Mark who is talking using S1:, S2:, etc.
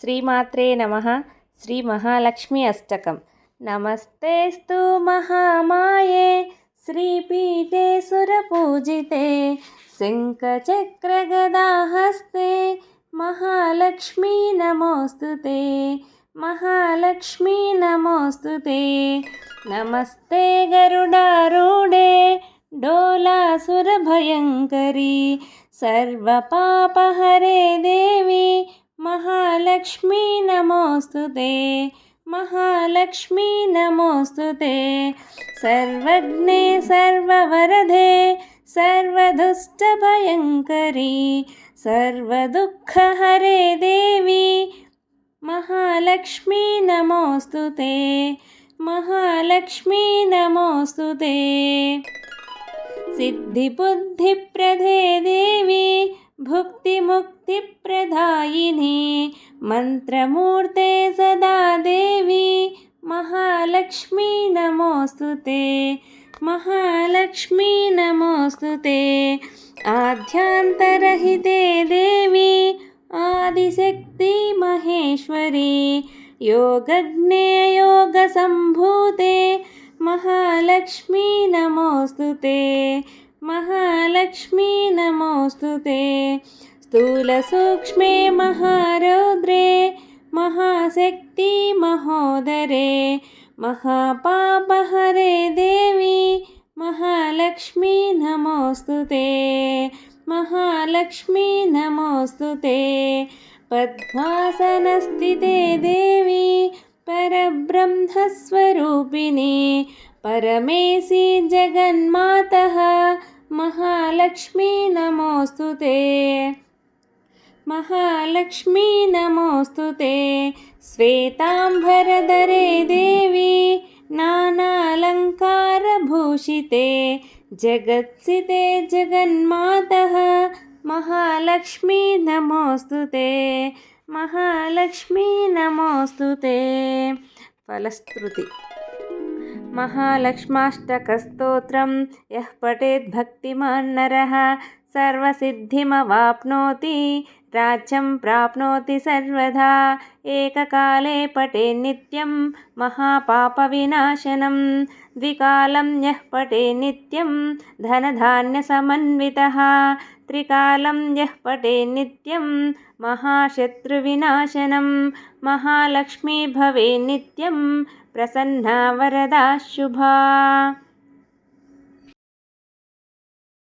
S1: శ్రీమాత్రే నమః. శ్రీ మహాలక్ష్మి అష్టకం. నమస్తేస్తు మహామాయే శ్రీపీఠే సురపూజితే శంఖచక్రగదాహస్తే మహాలక్ష్మీ నమోస్తుతే. మహాలక్ష్మీ నమోస్తుతే. నమస్తే గరుడారూఢే డోలాసురభయంకరీ సర్వపాపహరే దేవి महालक्ष्मी नमोस्तुते. महालक्ष्मी नमोस्तुते. सर्वज्ञे सर्ववरदे सर्वदुष्टभयङ्करी सर्वदुःखहरे देवी महालक्ष्मी नमोस्तुते. महालक्ष्मी नमोस्तुते. सिद्धिबुद्धिप्रदे देवी भुक्तिमुक्तिप्रदायिनी मंत्रमूर्ते सदा देवी महालक्ष्मी नमोस्तुते. महालक्ष्मी नमोस्तुते. आद्यांतरहिते देवी आदिशक्ति महेश्वरी योगज्ञे योगसम्भूते महालक्ष्मी नमोस्तुते. महालक्ष्मी नमोस्तुते. स्थूलसूक्ष्मे महारौद्रे महाशक्ति महोदरे महापापहरे देवी महालक्ष्मी नमोस्तुते. महालक्ष्मी नमोस्तुते. पद्मासनस्थिते देवी परब्रह्मस्वरूपिणी परमेशी जगन्मातः महालक्ष्मी नमोस्तुते. महालक्ष्मी नमोस्तुते. श्वेतांबरधरे देवी नानालङ्कारभूषिते जगत्सिते जगन्मातः महालक्ष्मी नमोस्तुते. महालक्ष्मी नमोस्तुते. फलश्रुति. महालक्ष्माष्टकस्तोत्रं यः पठेत् भक्तिमान् नरः सर्वसिद्धिमवाप्नोति राज्यं प्राप्नोति सर्वदा. एककाले पठेत् नित्यं महापापविनाशनं द्विकालं यः पठेत् नित्यं धनधान्यसमन्वितः त्रिकालं यः पठेत् नित्यं महाशत्रुविनाशनं महालक्ष्मी भवेत् नित्यं प्रसन्ना वरदा शुभा.